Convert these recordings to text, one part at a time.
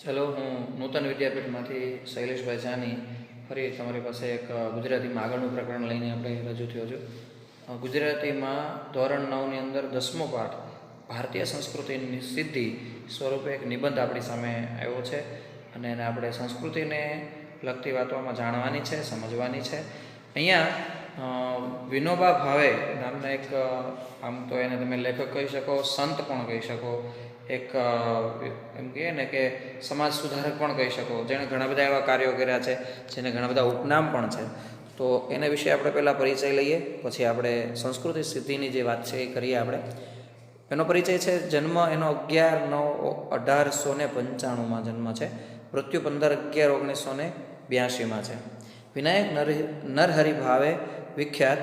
ચલો, હું નૂતન વિદ્યાપીઠમાંથી શૈલેષભાઈ જાની ફરી તમારી પાસે એક ગુજરાતીમાં આગળનું પ્રકરણ લઈને આપણે રજૂ થયો છું. ગુજરાતીમાં ધોરણ 9ની અંદર 10મો પાઠ ભારતીય સંસ્કૃતિની સિદ્ધિ સ્વરૂપે એક નિબંધ આપણી સામે આવ્યો છે અને એને આપણે સંસ્કૃતિને લગતી વાતોમાં જાણવાની છે, સમજવાની છે. અહીંયા વિનોબા ભાવે નામના એક, આમ તો એને તમે લેખક કહી શકો, સંત પણ કહી શકો, એક એમ કહે ને કે સમાજ સુધારક પણ કહી શકો, જેણે ઘણા બધા એવા કાર્યો કર્યા છે, જેને ઘણા બધા ઉપનામ પણ છે. તો એના વિશે આપણે પહેલાં પરિચય લઈએ, પછી આપણે સંસ્કૃતિ સિદ્ધિની જે વાત છે એ કરીએ. આપણે એનો પરિચય છે. જન્મ એનો 11/9/1895 જન્મ છે. મૃત્યુ 15/11/1982 છે. વિનાયક નરહરિ ભાવે વિખ્યાત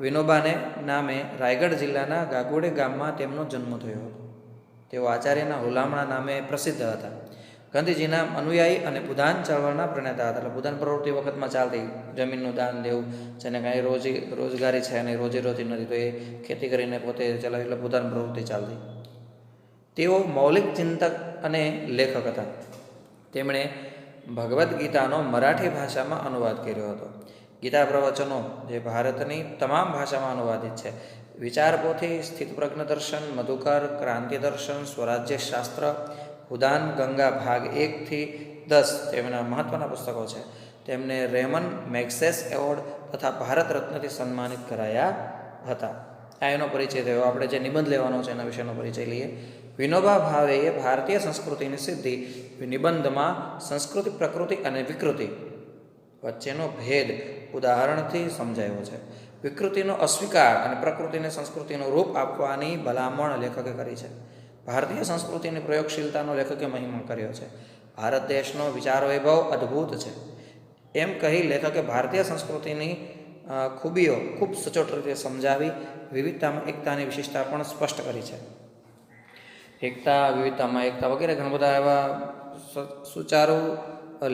વિનોબાને નામે રાયગઢ જિલ્લાના ગાગોડે ગામમાં તેમનો જન્મ થયો હતો. તેઓ આચાર્યના હુલામણા નામે પ્રસિદ્ધ હતા. ગાંધીજીના અનુયાયી અને બુધાન ચળવળના પ્રણેતા હતા. એટલે બુધાન પ્રવૃત્તિ વખતમાં ચાલતી, જમીનનું દાન દેવું, જેને કાંઈ રોજગારી છે અને રોજી નથી, તો એ ખેતી કરીને પોતે ચલાવી, એટલે બુધાન પ્રવૃત્તિ ચાલતી. તેઓ મૌલિક ચિંતક અને લેખક હતા. તેમણે ભગવદ્ ગીતાનો મરાઠી ભાષામાં અનુવાદ કર્યો હતો. ગીતા પ્રવચનો જે ભારતની તમામ ભાષામાં અનુવાદિત છે. વિચારપોથી, સ્થિતપ્રજ્ઞ દર્શન, મધુકર, ક્રાંતિ દર્શન, સ્વરાજ્ય શાસ્ત્ર, ઉદાન ગંગા ભાગ 1-10 તેમના મહત્ત્વના પુસ્તકો છે. તેમને રેમન મેગ્સેસ એવોર્ડ તથા ભારત રત્નથી સન્માનિત કરાયા હતા. આ એનો પરિચય થયો. આપણે જે નિબંધ લેવાનો છે એના વિશેનો પરિચય લઈએ. વિનોબા ભાવેએ ભારતીય સંસ્કૃતિની સિદ્ધિ નિબંધમાં સંસ્કૃતિ, પ્રકૃતિ અને વિકૃતિ વચ્ચેનો ભેદ ઉદાહરણથી સમજાયો છે. વિકૃતિનો અસ્વીકાર અને પ્રકૃતિને સંસ્કૃતિનું રૂપ આપવાની ભલામણ લેખકે કરી છે. ભારતીય સંસ્કૃતિની પ્રયોગશીલતાનો લેખકે મહિમા કર્યો છે. ભારત દેશનો વિચાર વૈભવ અદ્ભુત છે. એમ કહી લેખકે ભારતીય સંસ્કૃતિની ખૂબીઓ ખૂબ સચોટ રીતે સમજાવી વિવિધતામાં એકતાની વિશેષતા પણ સ્પષ્ટ કરી છે. એકતા, વિવિધતામાં એકતા વગેરે ઘણા બધા એવા સુચારુ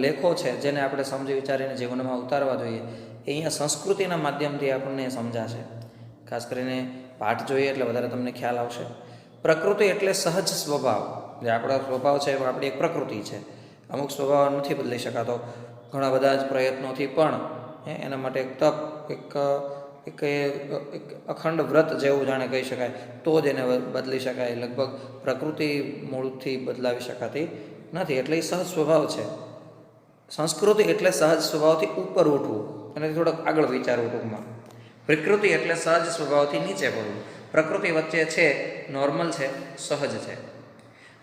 લેખો છે જેને આપણે સમજી વિચારીને જીવનમાં ઉતારવા જોઈએ. એ અહીંયા સંસ્કૃતિના માધ્યમથી આપણને સમજાશે. ખાસ કરીને પાઠ જોઈએ એટલે વધારે તમને ખ્યાલ આવશે. પ્રકૃતિ એટલે સહજ સ્વભાવ. જે આપણો સ્વભાવ છે એ આપણી એક પ્રકૃતિ છે. અમુક સ્વભાવ નથી બદલી શકાતો. ઘણા બધા જ પ્રયત્નોથી પણ એના માટે એક તપ, એક અખંડ વ્રત જેવું જાણે કહી શકાય, તો જ એને બદલી શકાય. લગભગ પ્રકૃતિ મૂળથી બદલાવી શકાતી નથી. એટલે એ સહજ સ્વભાવ છે. સંસ્કૃતિ એટલે સહજ સ્વભાવથી ઉપર ઉઠવું અને થોડોક આગળ વિચારવું. ટૂંકમાં વિકૃતિ એટલે સહજ સ્વભાવથી નીચે પડવું. પ્રકૃતિ વચ્ચે છે, નોર્મલ છે, સહજ છે.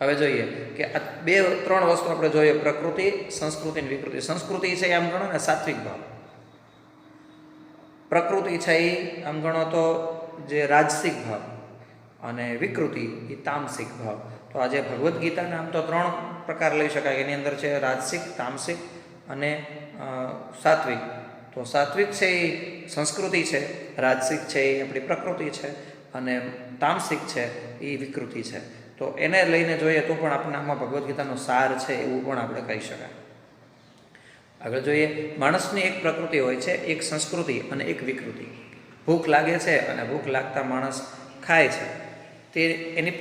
હવે જોઈએ કે આ 2-3 વસ્તુ આપણે જોઈએ: પ્રકૃતિ, સંસ્કૃતિ અને વિકૃતિ. સંસ્કૃતિ છે આમ ગણો ને સાત્વિક ભાવ. પ્રકૃતિ છે એ આમ ગણો તો જે રાજસિક ભાવ, અને વિકૃતિ એ તામસિક ભાવ. તો આજે ભગવદ્ ગીતાના આમ તો 3 પ્રકાર લઈ શકાય. એની અંદર છે રાજસિક, તામસિક અને સાત્વિક. તો સાત્વિક છે એ સંસ્કૃતિ છે, રાજસિક છે એ આપણી પ્રકૃતિ છે, અને તામસિક છે એ વિકૃતિ છે. તો એને લઈને જોઈએ તો પણ આપણે આમાં ભગવદ્ ગીતાનો સાર છે એવું પણ આપણે કહી શકાય. આગળ જોઈએ. માણસની એક પ્રકૃતિ હોય છે, એક સંસ્કૃતિ અને એક વિકૃતિ. ભૂખ લાગે છે અને ભૂખ લાગતા માણસ ખાય છે, તે એની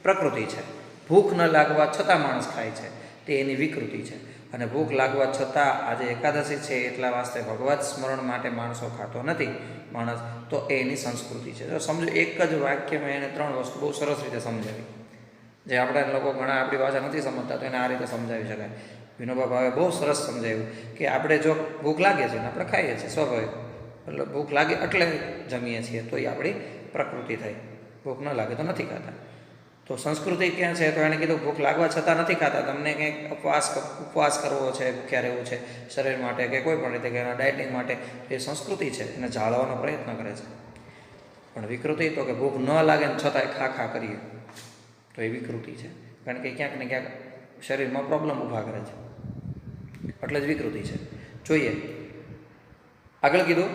પ્રકૃતિ છે. ભૂખ ન લાગવા છતાં માણસ ખાય છે, તે એની વિકૃતિ છે. અને ભૂખ લાગવા છતાં આજે એકાદશી છે એટલા વાસ્તે ભગવત સ્મરણ માટે માણસો ખાતો નથી માણસ, તો એ એની સંસ્કૃતિ છે. તો સમજો, એક જ વાક્યમાં એને 3 વસ્તુ બહુ સરસ રીતે સમજાવી. જે આપણા લોકો ઘણા આપણી ભાષા નથી સમજતા, તો એને આ રીતે સમજાવી શકાય. વિનોબા ભાવે બહુ સરસ સમજાવ્યું કે આપણે જો ભૂખ લાગે છે ને આપણે ખાઈએ છીએ સ્વાભાવિક, એટલે ભૂખ લાગે એટલે જમીએ છીએ, તો એ આપણી પ્રકૃતિ થઈ. ભૂખ ન લાગે તો નથી ખાતા. તો સંસ્કૃતિ ક્યાં છે? તો એણે કીધું ભૂખ લાગવા છતાં નથી ખાતા. તમને કંઈક ઉપવાસ કરવો છે, ભૂખ્યા રહેવું છે શરીર માટે કે કોઈ પણ રીતે, કે એના ડાયટિંગ માટે, એ સંસ્કૃતિ છે, એને જાળવવાનો પ્રયત્ન કરે છે. પણ વિકૃતિ તો કે ભૂખ ન લાગે ને છતાંય ખા કરીએ, તો એ વિકૃતિ છે. કારણ કે ક્યાંક ને ક્યાંક શરીરમાં પ્રોબ્લેમ ઊભા કરે છે, એટલે જ વિકૃતિ છે. જોઈએ આગળ કીધું.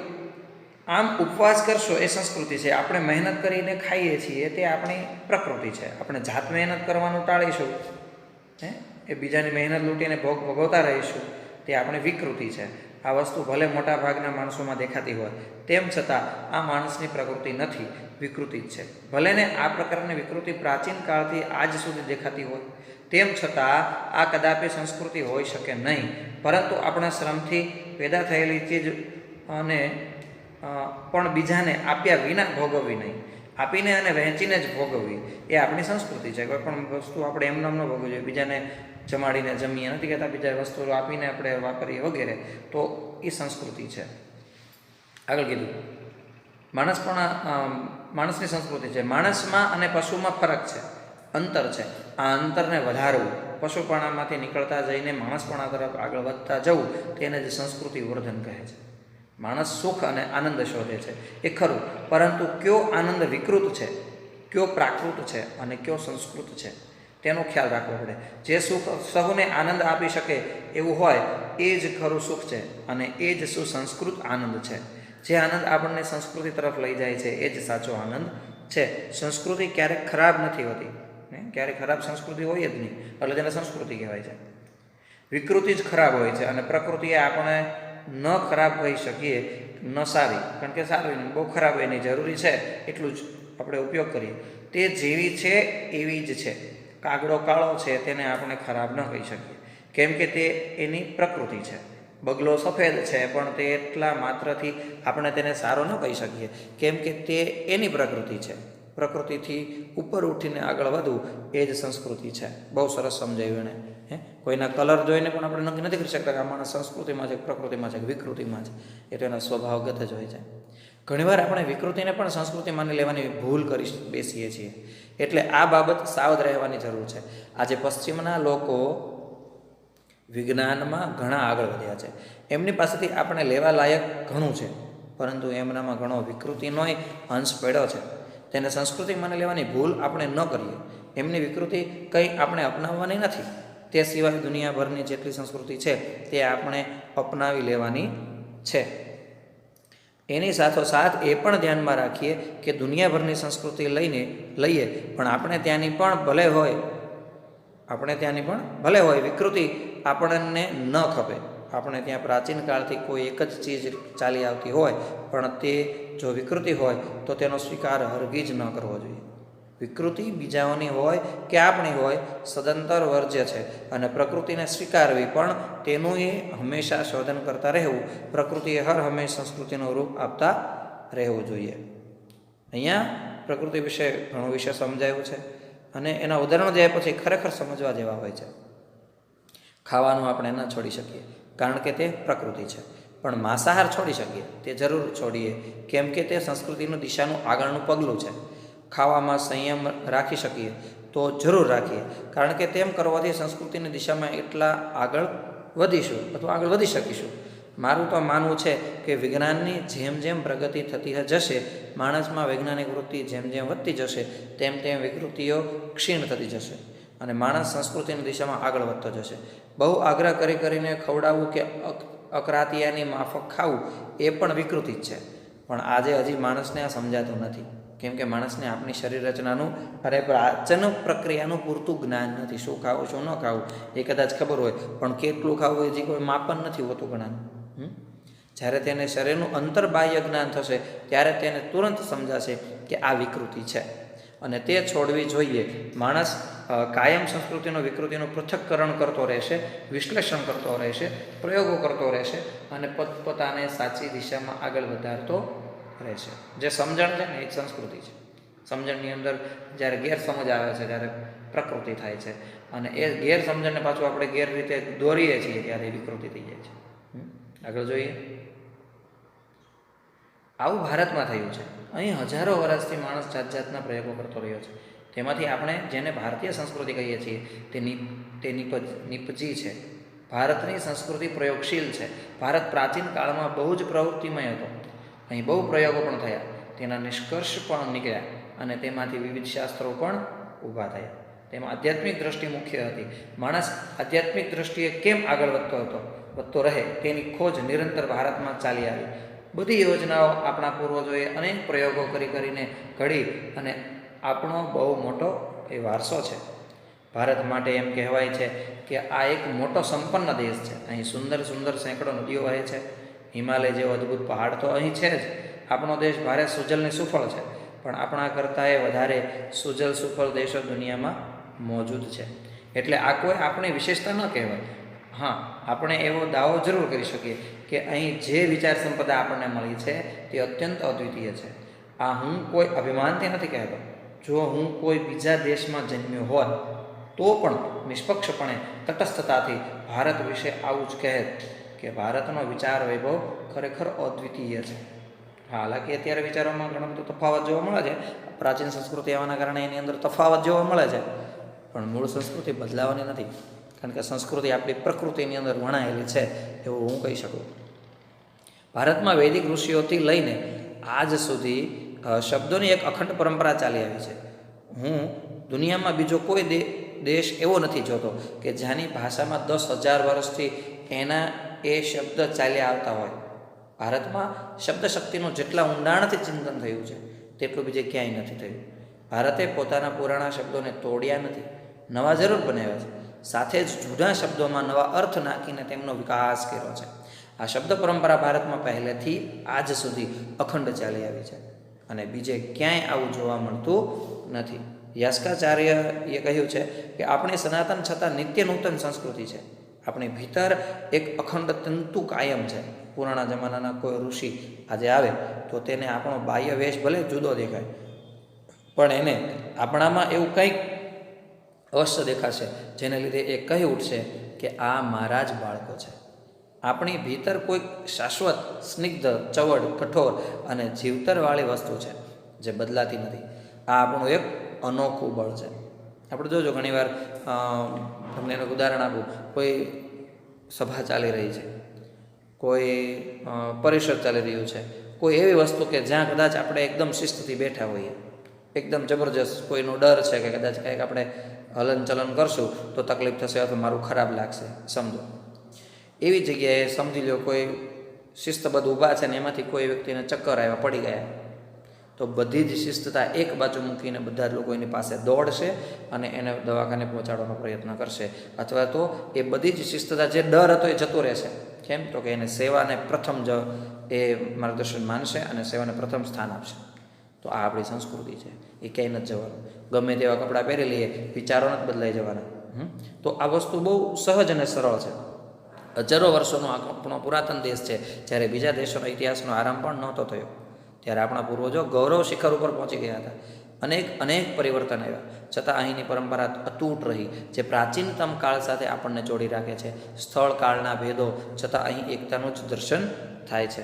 આમ ઉપવાસ કરશો એ સંસ્કૃતિ છે. આપણે મહેનત કરીને ખાઈએ છીએ તે આપણી પ્રકૃતિ છે. આપણે જાત મહેનત કરવાનું ટાળીશું, એ બીજાની મહેનત લૂંટીને ભોગવતા રહીશું, તે આપણી વિકૃતિ છે. આ વસ્તુ ભલે મોટા ભાગના માણસોમાં દેખાતી હોય, તેમ છતાં આ માણસની પ્રકૃતિ નથી. વિકૃતિ જ છે. ભલે ને આ પ્રકારની વિકૃતિ પ્રાચીન કાળથી આજ સુધી દેખાતી હોય, તેમ છતાં આ કદાપી સંસ્કૃતિ હોઈ શકે નહીં, પરંતુ આપણા શ્રમથી પેદા થયેલી ચીજ અને પણ બીજાને આપ્યા વિના ભોગવવી નહીં, આપીને અને વહેંચીને જ ભોગવવી એ આપણી સંસ્કૃતિ છે. કોઈ પણ વસ્તુ આપણે એમનામ ન ભોગવવી જોઈએ, બીજાને જમાડીને જમીએ નથી કહેતા, બીજા વસ્તુઓ આપીને આપણે વાપરીએ વગેરે, તો એ સંસ્કૃતિ છે. આગળ કીધું માણસની સંસ્કૃતિ છે. માણસમાં અને પશુમાં ફરક છે, અંતર છે. આ અંતરને વધારવું, પશુપણામાંથી નીકળતા જઈને માણસપણા તરફ આગળ વધતા જવું, તેને જ સંસ્કૃતિ વર્ધન કહે છે. માણસ સુખ અને આનંદ શોધે છે એ ખરું, પરંતુ કયો આનંદ વિકૃત છે, કયો પ્રાકૃત છે અને કયો સંસ્કૃત છે તેનો ખ્યાલ રાખવો પડે. જે સુખ સહુને આનંદ આપી શકે એવું હોય એ જ ખરું સુખ છે અને એ જ સુસંસ્કૃત આનંદ છે. જે આનંદ આપણને સંસ્કૃતિ તરફ લઈ જાય છે એ જ સાચો આનંદ છે. સંસ્કૃતિ ક્યારેક ખરાબ નથી હોતી, ક્યારેક ખરાબ સંસ્કૃતિ હોય જ નહીં, એટલે તેને સંસ્કૃતિ કહેવાય છે. વિકૃતિ જ ખરાબ હોય છે અને પ્રકૃતિ એ આપણે ન ખરાબ કહી શકીએ, ન સારી, કારણ કે સારી બહુ ખરાબ એની જરૂરી છે એટલું જ આપણે ઉપયોગ કરીએ. તે જેવી છે એવી જ છે. કાગડો કાળો છે તેને આપણે ખરાબ ન કહી શકીએ, કેમ કે તે એની પ્રકૃતિ છે. બગલો સફેદ છે પણ તે એટલા માત્રથી આપણે તેને સારો ન કહી શકીએ, કેમ કે તે એની પ્રકૃતિ છે. પ્રકૃતિથી ઉપર ઉઠીને આગળ વધવું એ જ સંસ્કૃતિ છે. બહુ સરસ સમજાવ્યું એને. કોઈના કલર જોઈને પણ આપણે નક્કી નથી કરી શકતા કે આ માણસ સંસ્કૃતિમાં છે, પ્રકૃતિમાં છે, વિકૃતિમાં છે. એ તો એના સ્વભાવગત જ હોય છે. ઘણીવાર આપણે વિકૃતિને પણ સંસ્કૃતિ માની લેવાની ભૂલ કરી બેસીએ છીએ, એટલે આ બાબત સાવધ રહેવાની જરૂર છે. આજે પશ્ચિમના લોકો વિજ્ઞાનમાં ઘણા આગળ વધ્યા છે, એમની પાસેથી આપણે લેવા લાયક ઘણું છે, પરંતુ એમનામાં ઘણો વિકૃતિનોય અંશ પડ્યો છે. તેને સંસ્કૃતિ માની લેવાની ભૂલ આપણે ન કરીએ. એમની વિકૃતિ કંઈ આપણે અપનાવવાની નથી, તે સિવાય દુનિયાભરની જેટલી સંસ્કૃતિ છે તે આપણે અપનાવી લેવાની છે. એની સાથોસાથ એ પણ ધ્યાનમાં રાખીએ કે દુનિયાભરની સંસ્કૃતિ લઈએ પણ આપણે ત્યાંની પણ ભલે હોય વિકૃતિ આપણને ન ખપે. આપણે ત્યાં પ્રાચીન કાળથી કોઈ એક જ ચીજ ચાલી આવતી હોય પણ તે જો વિકૃતિ હોય તો તેનો સ્વીકાર હરગીજ ન કરવો જોઈએ. વિકૃતિ બીજાઓની હોય કે આપણી હોય સદંતર વર્જ્ય છે અને પ્રકૃતિને સ્વીકારવી પણ તેનું એ હંમેશા શોધન કરતા રહેવું. પ્રકૃતિએ હર હંમેશા સંસ્કૃતિનું રૂપ આપતા રહેવું જોઈએ. અહીંયા પ્રકૃતિ વિશે ઘણું વિશે સમજાયું છે અને એના ઉદાહરણો જોયા પછી ખરેખર સમજવા જેવા હોય છે. ખાવાનું આપણે ન છોડી શકીએ કારણ કે તે પ્રકૃતિ છે, પણ માંસાહાર છોડી શકીએ, તે જરૂર છોડીએ, કેમ કે તે સંસ્કૃતિનું દિશાનું આગળનું પગલું છે. ખાવામાં સંયમ રાખી શકીએ તો જરૂર રાખીએ, કારણ કે તેમ કરવાથી સંસ્કૃતિની દિશામાં એટલા આગળ વધીશું અથવા આગળ વધી શકીશું. મારું તો માનવું છે કે વિજ્ઞાનની જેમ જેમ પ્રગતિ થતી જશે, માણસમાં વૈજ્ઞાનિક વૃત્તિ જેમ જેમ વધતી જશે તેમ તેમ વિકૃતિઓ ક્ષીણ થતી જશે અને માણસ સંસ્કૃતિની દિશામાં આગળ વધતો જશે. બહુ આગ્રહ કરીને ખવડાવવું કે અકરાતિયાની માફક ખાવું એ પણ વિકૃતિ જ છે, પણ આજે હજી માણસને આ સમજાતું નથી, કેમ કે માણસને આપણી શરીર રચનાનું પાચન પ્રક્રિયાનું પૂરતું જ્ઞાન નથી. શું ખાવું શું ન ખાવું એ કદાચ ખબર હોય, પણ કેટલું ખાવું એ જે કોઈ માપન નથી હોતું ઘણાનું. જ્યારે તેને શરીરનું અંતર્બાહ્ય જ્ઞાન થશે ત્યારે તેને તુરંત સમજાશે કે આ વિકૃતિ છે અને તે છોડવી જોઈએ. માણસ કાયમ સંસ્કૃતિનો વિકૃતિનું પૃથક્કરણ કરતો રહેશે, વિશ્લેષણ કરતો રહેશે, પ્રયોગો કરતો રહેશે અને પોતપોતાને સાચી દિશામાં આગળ વધારતો રહેશે. જે સમજણ છે ને એ સંસ્કૃતિ છે. સમજણની અંદર જ્યારે ગેરસમજ આવે છે ત્યારે પ્રકૃતિ થાય છે અને એ ગેરસમજણને પાછું આપણે ગેરરીતે દોરીએ છીએ ત્યારે એ વિકૃતિ થઈ જાય છે. આગળ જોઈએ. આવું ભારતમાં થયું છે. અહીં હજારો વર્ષથી માણસ જાતના પ્રયોગો કરતો રહ્યો છે. તેમાંથી આપણે જેને ભારતીય સંસ્કૃતિ કહીએ છીએ તે નિપજી છે. ભારતની સંસ્કૃતિ પ્રયોગશીલ છે. ભારત પ્રાચીન કાળમાં બહુ જ પ્રવૃત્તિમય હતો. અહીં બહુ પ્રયોગો પણ થયા, તેના નિષ્કર્ષ પણ નીકળ્યા અને તેમાંથી વિવિધ શાસ્ત્રો પણ ઊભા થયા. તેમાં આધ્યાત્મિક દ્રષ્ટિ મુખ્ય હતી. માણસ આધ્યાત્મિક દ્રષ્ટિએ કેમ આગળ વધતો રહે તેની ખોજ નિરંતર ભારતમાં ચાલી આવી. બધી યોજનાઓ આપણા પૂર્વજોએ અનેક પ્રયોગો કરીને ઘડી અને આપણો બહુ મોટો એ વારસો છે. ભારત માટે એમ કહેવાય છે કે આ એક મોટો સંપન્ન દેશ છે. અહીં સુંદર સેંકડો નદીઓ વહે છે. હિમાલય જેવો અદ્ભુત પહાડ તો અહીં છે જ. આપણો દેશ ભારે સુજલ ને સુફળ છે. પણ આપણા કરતાં એ વધારે સુજલ સુફળ દેશો દુનિયામાં મોજૂદ છે. એટલે આ કોઈ આપણી વિશેષતા ન કહેવાય. હા, આપણે એવો દાવો જરૂર કરી શકીએ કે અહીં જે વિચાર સંપદા આપણને મળી છે તે અત્યંત અદ્વિતીય છે. આ હું કોઈ અભિમાનથી નથી કહેતો. જો હું કોઈ બીજા દેશમાં જન્મ્યો હોત તો પણ નિષ્પક્ષપણે તટસ્થતાથી ભારત વિશે આવું જ કહેત કે ભારતનો વિચાર વૈભવ ખરેખર અદ્વિતીય છે. હાલાકી અત્યારે વિચારોમાં ઘણો બધો તફાવત જોવા મળે છે. પ્રાચીન સંસ્કૃતિ આવવાના કારણે એની અંદર તફાવત જોવા મળે છે, પણ મૂળ સંસ્કૃતિ બદલાવાની નથી. કારણ કે સંસ્કૃતિ આપણી પ્રકૃતિની અંદર વણાયેલી છે એવું હું કહી શકું. ભારતમાં વૈદિક ઋષિઓથી લઈને આજ સુધી શબ્દોની એક અખંડ પરંપરા ચાલી આવી છે. હું દુનિયામાં બીજો કોઈ દેશ એવો નથી જોતો કે જેની ભાષામાં 10,000 વર્ષથી એના એ શબ્દ ચાલ્યા આવતા હોય. ભારતમાં શબ્દ શક્તિનું જેટલા ઊંડાણથી ચિંતન થયું છે તેટલું બીજે ક્યાંય નથી થયું. ભારતે પોતાના પુરાણા શબ્દોને તોડ્યા નથી, નવા જરૂર બનાવ્યા છે. સાથે જ જુદા શબ્દોમાં નવા અર્થ નાખીને તેમનો વિકાસ કર્યો છે. આ શબ્દ પરંપરા ભારતમાં પહેલેથી આજ સુધી અખંડ ચાલી આવી છે અને બીજે ક્યાંય આવું જોવા મળતું નથી. યાસ્કાચાર્યએ કહ્યું છે કે આપણી સનાતન છતાં નિત્ય નૂતન સંસ્કૃતિ છે. આપણી ભીતર એક અખંડ તંતુ કાયમ છે. પુરાણા જમાનાના કોઈ ઋષિ આજે આવે તો તેને આપણો બાહ્ય વેશ ભલે જુદો દેખાય, પણ એને આપણામાં એવું કંઈક અવશ્ય દેખાશે જેને લીધે એ કહી ઉઠશે કે આ મારા જ બાળકો છે. આપણી ભીતર કોઈક શાશ્વત, સ્નિગ્ધ, ચવડ, કઠોર અને જીવતરવાળી વસ્તુ છે જે બદલાતી નથી. આ આપણું એક અનોખું બળ છે. આપણે જોજો ઘણીવાર તમને એનું ઉદાહરણ આપું. કોઈ સભા ચાલી રહી છે, કોઈ પરિષદ ચાલી રહ્યું છે, કોઈ એવી વસ્તુ કે જ્યાં કદાચ આપણે એકદમ શિસ્તથી બેઠા હોઈએ, એકદમ જબરજસ્ત કોઈનો ડર છે કે કદાચ કંઈક આપણે હલનચલન કરશું તો તકલીફ થશે અથવા મારું ખરાબ લાગશે, સમજો. એવી જગ્યાએ સમજી લો કોઈ શિસ્તબદ્ધ ઊભા છે ને એમાંથી કોઈ વ્યક્તિને ચક્કર આવ્યા, પડી ગયા, તો બધી જ શિસ્તતા એક બાજુ મૂકીને બધા જ લોકો એની પાસે દોડશે અને એને દવાખાને પહોંચાડવાનો પ્રયત્ન કરશે. અથવા તો એ બધી જ શિસ્તતા, જે ડર હતો એ જતો રહેશે. કેમ? તો કે એને સેવાને પ્રથમ એ માર્ગદર્શન માનશે અને સેવાને પ્રથમ સ્થાન આપશે. તો આ આપણી સંસ્કૃતિ છે, એ ક્યાંય નથી જવાનું. ગમે તેવા કપડાં પહેરી લઈએ, વિચારો નથી બદલાઈ જવાના. તો આ વસ્તુ બહુ સહજ અને સરળ છે. હજારો વર્ષોનો આપણો પુરાતન દેશ છે. જ્યારે બીજા દેશોના ઇતિહાસનો આરંભ પણ નહોતો થયો ત્યારે આપણા પૂર્વજો ગૌરવ શિખર ઉપર પહોંચી ગયા હતા. અનેક પરિવર્તન આવ્યા, છતાં અહીંની પરંપરા અતૂટ રહી, જે પ્રાચીનતમ કાળ સાથે આપણને જોડી રાખે છે. સ્થળ કાળના ભેદો છતાં અહીં એકતાનું જ દર્શન થાય છે.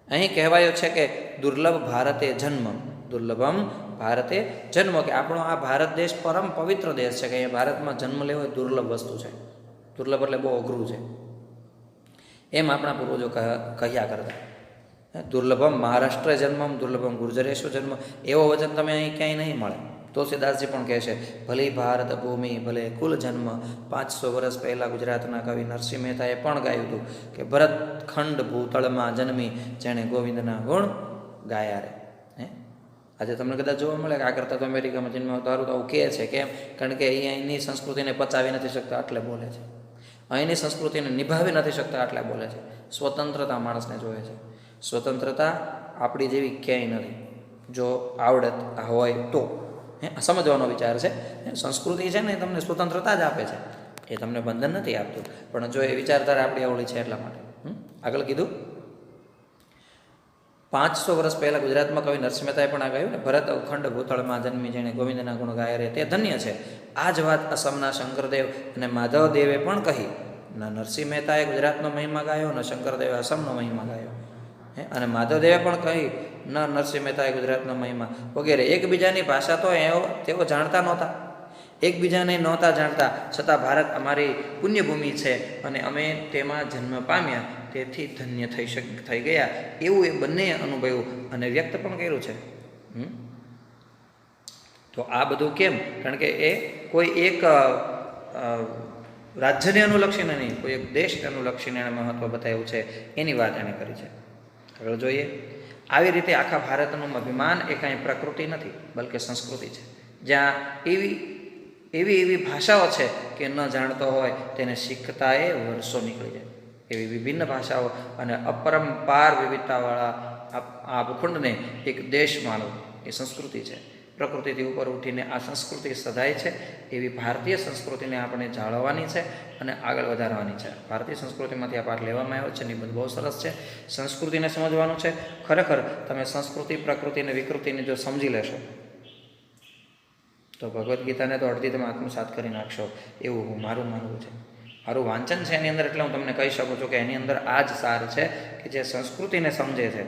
અહીં કહેવાયો છે કે દુર્લભ ભારતે જન્મ, દુર્લભમ ભારતે જન્મ, કે આપણો આ ભારત દેશ પરમ પવિત્ર દેશ છે, કે અહીંયા ભારતમાં જન્મ લેવો એ દુર્લભ વસ્તુ છે. દુર્લભ એટલે બહુ અઘરું છે, એમ આપણા પૂર્વજો કહ્યા કરતા. દુર્લભમ મહારાષ્ટ્ર જન્મમ, દુર્લભમ ગુર્જરેશુ જન્મ, એવો વચન તમે અહીં ક્યાંય નહીં મળે. તુલસીદાસજી પણ કહે છે, ભલે ભારત ભૂમિ ભલે કુલ જન્મ. 500 વર્ષ પહેલાં ગુજરાતના કવિ નરસિંહ મહેતાએ પણ ગાયું હતું કે ભરતખંડ ભૂતળમાં જન્મી, જેણે ગોવિંદના ગુણ ગાયા રે. આજે તમને કદાચ જોવા મળે કે આ કરતાં તો અમેરિકામાં જન્મ તારું તો આવું કહે છે. કેમ? કારણ કે અહીંની સંસ્કૃતિને પચાવી નથી શકતા એટલે બોલે છે. અહીંની સંસ્કૃતિને નિભાવી નથી શકતા એટલે બોલે છે. સ્વતંત્રતા માણસને જોઈએ છે. સ્વતંત્રતા આપણી જેવી ક્યાંય નથી. જો આવડત હોય તો સમજવાનો વિચાર છે. સંસ્કૃતિ છે ને એ તમને સ્વતંત્રતા જ આપે છે, એ તમને બંધન નથી આપતું. પણ જો એ વિચારધારા આપણી અવળી છે એટલા માટે. આગળ કીધું 500 વર્ષ પહેલાં ગુજરાતમાં કવિ નરસિંહ મહેતાએ પણ આ કહ્યું ને, ભરત અખંડ ભૂતળમાં જન્મી, જેણે ગોવિંદના ગુણ ગાયા રે, તે ધન્ય છે. આ જ વાત અસમના શંકરદેવ અને માધવદેવે પણ કહી. ના નરસિંહ મહેતાએ ગુજરાતનો મહિમા ગાયો, ને શંકરદેવે અસમનો મહિમા ગાયો. અને માધવદેવે પણ કહી, ન નરસિંહ મહેતાએ ગુજરાતનો મહિમા વગેરે. એકબીજાની ભાષા તો તેઓ જાણતા નહોતા, એકબીજાને નહોતા જાણતા, છતાં ભારત અમારી પુણ્યભૂમિ છે અને અમે તેમાં જન્મ પામ્યા, તેથી ધન્ય થઈ ગયા, એવું એ બંને અનુભવ્યું અને વ્યક્ત પણ કર્યું છે. તો આ બધું કેમ? કારણ કે એ કોઈ એક રાજ્યને અનુલક્ષીને નહીં, કોઈ એક દેશને અનુલક્ષીને એણે મહત્ત્વ બતાવ્યું છે, એની વાત એણે કરી છે. આગળ જોઈએ. આવી રીતે આખા ભારતનું અભિમાન એ કાંઈ પ્રકૃતિ નથી, બલકે સંસ્કૃતિ છે. જ્યાં એવી ભાષાઓ છે કે ન જાણતો હોય તેને શીખતા એ વર્ષો નીકળી જાય. એવી વિભિન્ન ભાષાઓ અને અપરંપાર વિવિધતાવાળા આ ભૂખંડને એક દેશ માનવો એ સંસ્કૃતિ છે. પ્રકૃતિથી ઉપર ઉઠીને આ સંસ્કૃતિ સધાય છે. એવી ભારતીય સંસ્કૃતિને આપણે જાળવવાની છે અને આગળ વધારવાની છે. ભારતીય સંસ્કૃતિમાંથી આ પાઠ લેવામાં આવ્યો છે. નિબંધ બહુ સરસ છે. સંસ્કૃતિને સમજવાનું છે. ખરેખર તમે સંસ્કૃતિ, પ્રકૃતિ અને વિકૃતિને જો સમજી લેશો તો ભગવદ્ ગીતાને તો અડધી તમે આત્મસાત કરી નાખશો, એવું મારું માનવું છે. મારું વાંચન છે એની અંદર, એટલે હું તમને કહી શકું છું કે એની અંદર આ જ સાર છે કે જે સંસ્કૃતિને સમજે છે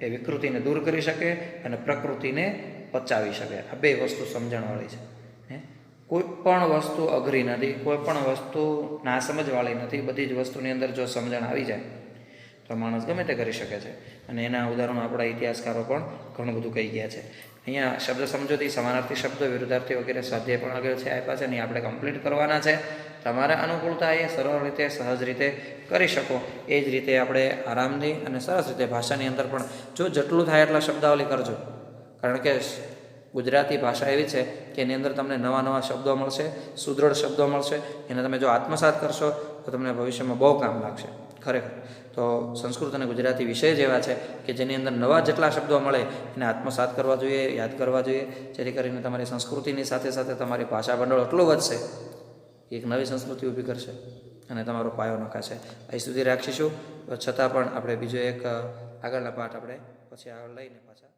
એ વિકૃતિને દૂર કરી શકે અને પ્રકૃતિને પચાવી શકે. આ બે વસ્તુ સમજણવાળી છે. કોઈ પણ વસ્તુ અઘરી નથી, કોઈ પણ વસ્તુ ના સમજવાળી નથી. બધી જ વસ્તુની અંદર જો સમજણ આવી જાય તો માણસ ગમે તે કરી શકે છે. અને એના ઉદાહરણો આપણા ઇતિહાસકારો પણ ઘણું બધું કહી ગયા છે. અહીંયા શબ્દ સમજૂતી, સમાનાર્થી શબ્દો, વિરુદ્ધાર્થી વગેરે સ્વાધ્યાય પણ આગળ છે આપ્યા છે ને આપણે કમ્પ્લીટ કરવાના છે. તમારે અનુકૂળતા એ સરળ રીતે, સહજ રીતે કરી શકો એ જ રીતે આપણે આરામથી અને સરસ રીતે ભાષાની અંદર પણ જો જેટલું થાય એટલા શબ્દાવલી કરજો. કારણ કે ગુજરાતી ભાષા એવી છે કે એની અંદર તમને નવા નવા શબ્દો મળશે, સુદૃઢ શબ્દો મળશે. એને તમે જો આત્મસાત કરશો તો તમને ભવિષ્યમાં બહુ કામ લાગશે. ખરેખર તો સંસ્કૃત અને ગુજરાતી વિષય જ એવા છે કે જેની અંદર નવા જેટલા શબ્દો મળે એને આત્મસાત કરવા જોઈએ, યાદ કરવા જોઈએ, જેથી કરીને તમારી સંસ્કૃતિની સાથે સાથે તમારી ભાષા ભંડોળ એટલું વધશે, એક નવી સંસ્કૃતિ ઊભી કરશે અને તમારો પાયો નખાશે. અહીં સુધી રાખીશું. છતાં પણ આપણે બીજો એક આગળના પાઠ આપણે પછી આગળ લઈને પાછા